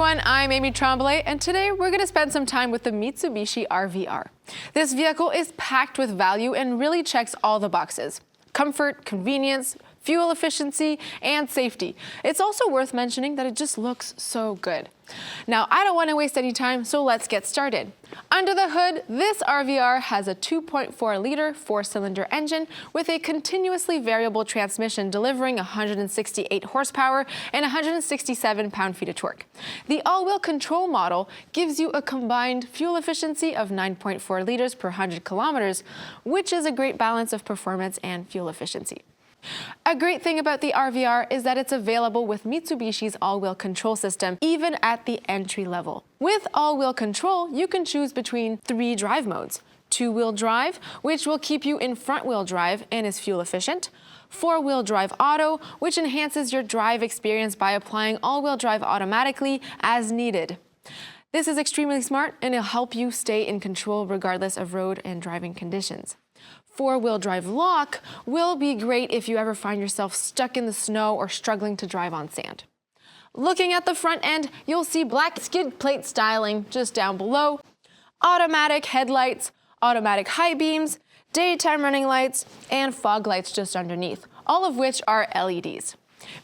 everyone, I'm Amy Tremblay, and today we're going to spend some time with the Mitsubishi RVR. This vehicle is packed with value and really checks all the boxes: comfort, convenience, fuel efficiency, and safety. It's also worth mentioning that it just looks so good. Now, I don't want to waste any time, so let's get started. Under the hood, this RVR has a 2.4-liter four-cylinder engine with a continuously variable transmission delivering 168 horsepower and 167 pound-feet of torque. The all-wheel control model gives you a combined fuel efficiency of 9.4 liters per 100 kilometers, which is a great balance of performance and fuel efficiency. A great thing about the RVR is that it's available with Mitsubishi's all-wheel control system, even at the entry level. With all-wheel control, you can choose between 3 drive modes: two-wheel drive, which will keep you in front-wheel drive and is fuel efficient; four-wheel drive auto, which enhances your drive experience by applying all-wheel drive automatically as needed. This is extremely smart and it'll help you stay in control regardless of road and driving conditions. Four-wheel drive lock will be great if you ever find yourself stuck in the snow or struggling to drive on sand. Looking at the front end, you'll see black skid plate styling just down below, automatic headlights, automatic high beams, daytime running lights, and fog lights just underneath, all of which are LEDs.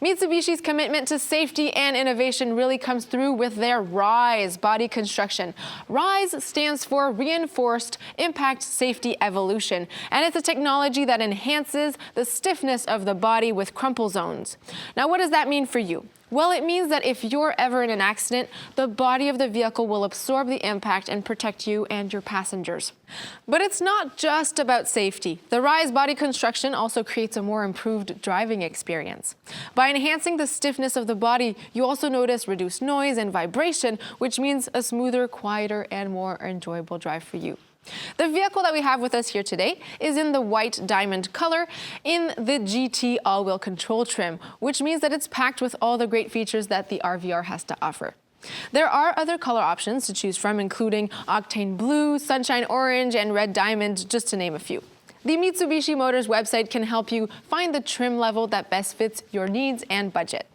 Mitsubishi's commitment to safety and innovation really comes through with their RISE body construction. RISE stands for Reinforced Impact Safety Evolution, and it's a technology that enhances the stiffness of the body with crumple zones. Now, what does that mean for you? Well, it means that if you're ever in an accident, the body of the vehicle will absorb the impact and protect you and your passengers. But it's not just about safety. The RISE body construction also creates a more improved driving experience. By enhancing the stiffness of the body, you also notice reduced noise and vibration, which means a smoother, quieter, and more enjoyable drive for you. The vehicle that we have with us here today is in the white diamond color in the GT all-wheel control trim, which means that it's packed with all the great features that the RVR has to offer. There are other color options to choose from, including octane blue, sunshine orange, and red diamond, just to name a few. The Mitsubishi Motors website can help you find the trim level that best fits your needs and budget.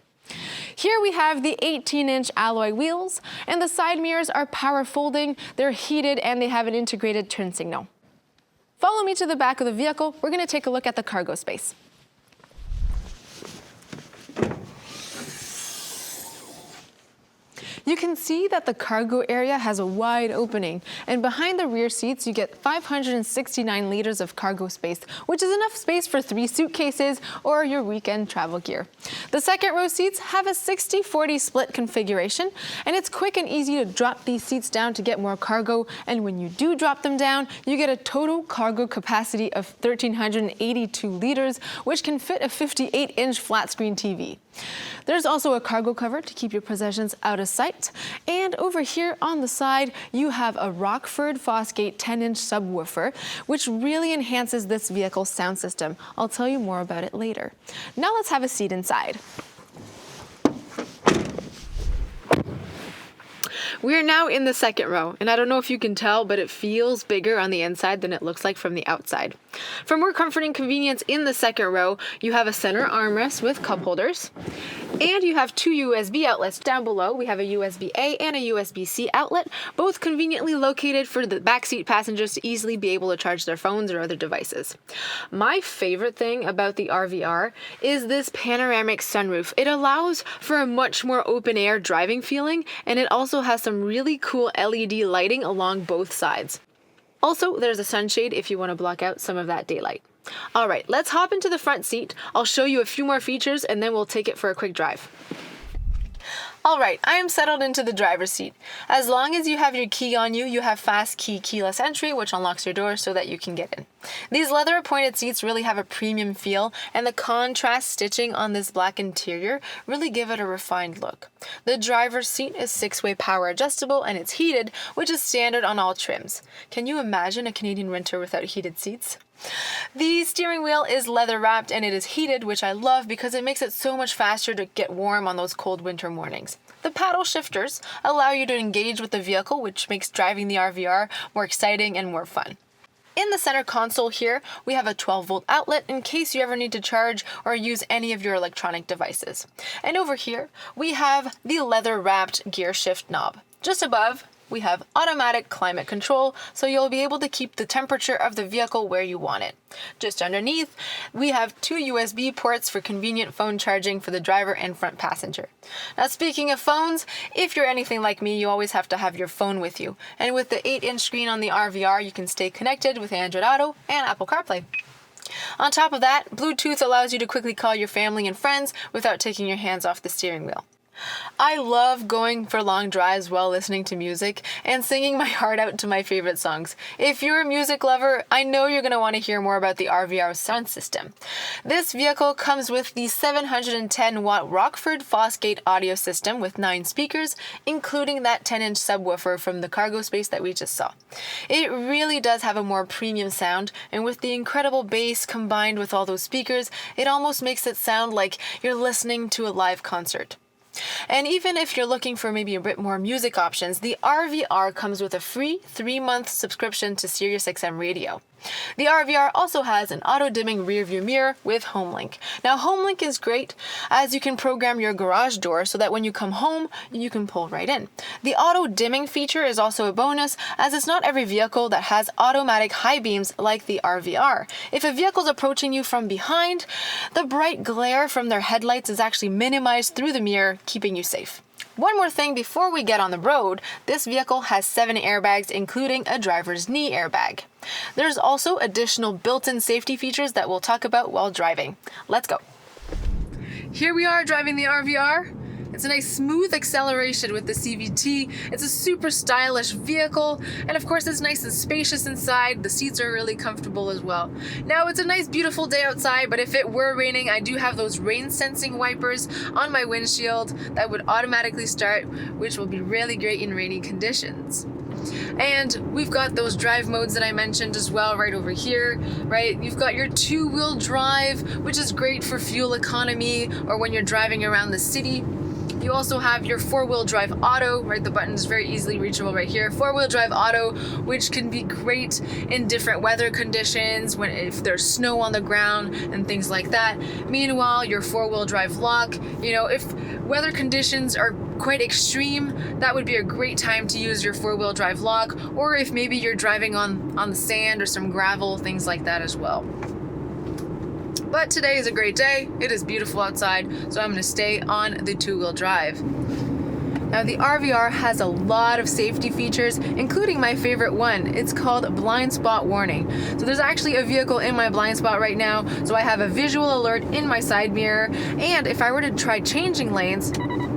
Here we have the 18-inch alloy wheels, and the side mirrors are power folding, they're heated, and they have an integrated turn signal. Follow me to the back of the vehicle. We're going to take a look at the cargo space. You can see that the cargo area has a wide opening, and behind the rear seats you get 569 liters of cargo space, which is enough space for 3 suitcases or your weekend travel gear. The second row seats have a 60-40 split configuration, and it's quick and easy to drop these seats down to get more cargo, and when you do drop them down, you get a total cargo capacity of 1,382 liters, which can fit a 58-inch flat-screen TV. There's also a cargo cover to keep your possessions out of sight. And over here on the side, you have a Rockford Fosgate 10-inch subwoofer, which really enhances this vehicle's sound system. I'll tell you more about it later. Now let's have a seat inside. We are now in the second row, and I don't know if you can tell, but it feels bigger on the inside than it looks like from the outside. For more comfort and convenience in the second row, you have a center armrest with cup holders, and you have 2 USB outlets. Down below, we have a USB-A and a USB-C outlet, both conveniently located for the backseat passengers to easily be able to charge their phones or other devices. My favorite thing about the RVR is this panoramic sunroof. It allows for a much more open-air driving feeling, and it also has some really cool LED lighting along both sides. Also, there's a sunshade if you want to block out some of that daylight. All right, let's hop into the front seat. I'll show you a few more features and then we'll take it for a quick drive. All right, I am settled into the driver's seat. As long as you have your key on you, you have fast key keyless entry, which unlocks your door so that you can get in. These leather appointed seats really have a premium feel, and the contrast stitching on this black interior really give it a refined look. The driver's seat is 6-way power adjustable and it's heated, which is standard on all trims. Can you imagine a Canadian winter without heated seats? The steering wheel is leather wrapped and it is heated, which I love because it makes it so much faster to get warm on those cold winter mornings. The paddle shifters allow you to engage with the vehicle, which makes driving the RVR more exciting and more fun. In the center console here, we have a 12-volt outlet in case you ever need to charge or use any of your electronic devices. And over here, we have the leather-wrapped gear shift knob. Just above, we have automatic climate control, so you'll be able to keep the temperature of the vehicle where you want it. Just underneath, we have 2 USB ports for convenient phone charging for the driver and front passenger. Now, speaking of phones, if you're anything like me, you always have to have your phone with you. And with the 8-inch screen on the RVR, you can stay connected with Android Auto and Apple CarPlay. On top of that, Bluetooth allows you to quickly call your family and friends without taking your hands off the steering wheel. I love going for long drives while listening to music and singing my heart out to my favorite songs. If you're a music lover, I know you're going to want to hear more about the RVR sound system. This vehicle comes with the 710-watt Rockford Fosgate audio system with 9 speakers, including that 10-inch subwoofer from the cargo space that we just saw. It really does have a more premium sound, and with the incredible bass combined with all those speakers, it almost makes it sound like you're listening to a live concert. And even if you're looking for maybe a bit more music options, the RVR comes with a free 3-month subscription to SiriusXM Radio. The RVR also has an auto-dimming rear-view mirror with HomeLink. Now, HomeLink is great as you can program your garage door so that when you come home, you can pull right in. The auto-dimming feature is also a bonus as it's not every vehicle that has automatic high beams like the RVR. If a vehicle's approaching you from behind, the bright glare from their headlights is actually minimized through the mirror, keeping you safe. One more thing before we get on the road, this vehicle has 7 airbags, including a driver's knee airbag. There's also additional built-in safety features that we'll talk about while driving. Let's go. Here we are driving the RVR. It's a nice smooth acceleration with the CVT. It's a super stylish vehicle, and of course it's nice and spacious inside. The seats are really comfortable as well. Now, it's a nice beautiful day outside, but if it were raining, I do have those rain sensing wipers on my windshield that would automatically start, which will be really great in rainy conditions. And we've got those drive modes that I mentioned as well right over here, right? You've got your 2-wheel drive, which is great for fuel economy or when you're driving around the city. You also have your 4-wheel drive auto, right? The button is very easily reachable right here. 4-wheel drive auto, which can be great in different weather conditions, if there's snow on the ground and things like that. Meanwhile, your 4-wheel drive lock, if weather conditions are quite extreme, that would be a great time to use your 4-wheel drive lock, or if maybe you're driving on the sand or some gravel, things like that as well. But today is a great day. It is beautiful outside, so I'm going to stay on the 2-wheel drive. Now, the RVR has a lot of safety features, including my favorite one. It's called blind spot warning. So there's actually a vehicle in my blind spot right now, so I have a visual alert in my side mirror, and if I were to try changing lanes,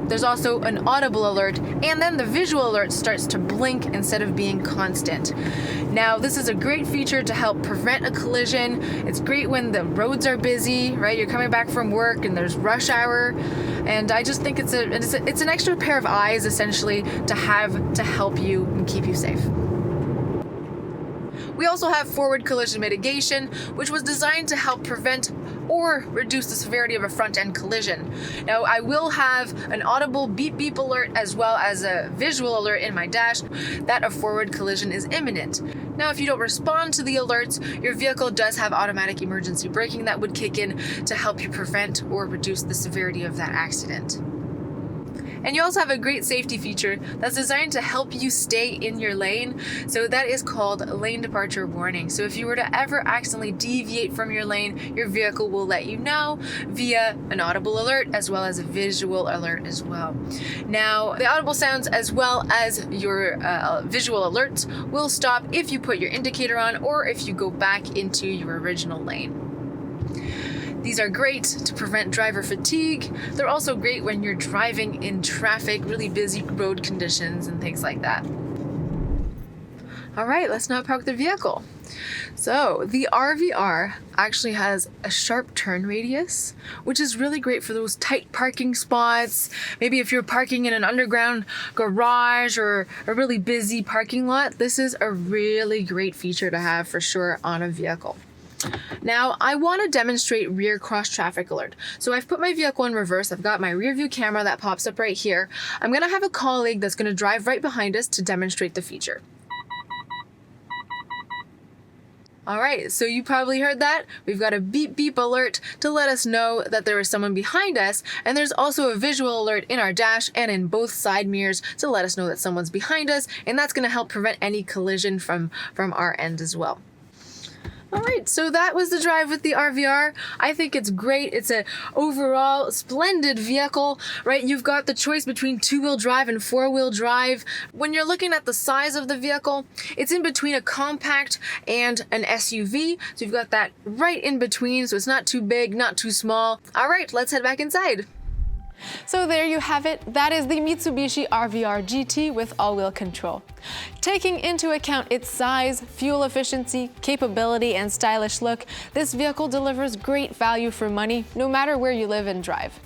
there's also an audible alert, and then the visual alert starts to blink instead of being constant. Now, this is a great feature to help prevent a collision. It's great when the roads are busy, right? You're coming back from work and there's rush hour, and I just think it's an extra pair of eyes, essentially, to have to help you and keep you safe. We also have forward collision mitigation, which was designed to help prevent or reduce the severity of a front-end collision. Now, I will have an audible beep beep alert as well as a visual alert in my dash that a forward collision is imminent. Now, if you don't respond to the alerts, your vehicle does have automatic emergency braking that would kick in to help you prevent or reduce the severity of that accident. And you also have a great safety feature that's designed to help you stay in your lane. So that is called lane departure warning. So if you were to ever accidentally deviate from your lane, your vehicle will let you know via an audible alert as well as a visual alert as well. Now, the audible sounds as well as your visual alerts will stop if you put your indicator on or if you go back into your original lane. These are great to prevent driver fatigue. They're also great when you're driving in traffic, really busy road conditions and things like that. All right, let's now park the vehicle. So the RVR actually has a sharp turn radius, which is really great for those tight parking spots. Maybe if you're parking in an underground garage or a really busy parking lot, this is a really great feature to have for sure on a vehicle. Now, I want to demonstrate rear cross traffic alert. So I've put my vehicle in reverse. I've got my rear view camera that pops up right here. I'm going to have a colleague that's going to drive right behind us to demonstrate the feature. All right, so you probably heard that. We've got a beep beep alert to let us know that there is someone behind us, and there's also a visual alert in our dash and in both side mirrors to let us know that someone's behind us, and that's gonna help prevent any collision from our end as well. All right, so that was the drive with the RVR. I think it's great. It's an overall splendid vehicle, right? You've got the choice between 2-wheel drive and 4-wheel drive. When you're looking at the size of the vehicle, it's in between a compact and an SUV. So you've got that right in between, so it's not too big, not too small. All right, let's head back inside. So there you have it. That is the Mitsubishi RVR GT with all-wheel control. Taking into account its size, fuel efficiency, capability, and stylish look, this vehicle delivers great value for money no matter where you live and drive.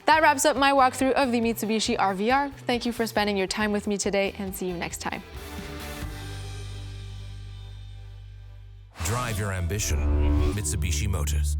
That wraps up my walkthrough of the Mitsubishi RVR. Thank you for spending your time with me today, and see you next time. Drive your ambition, Mitsubishi Motors.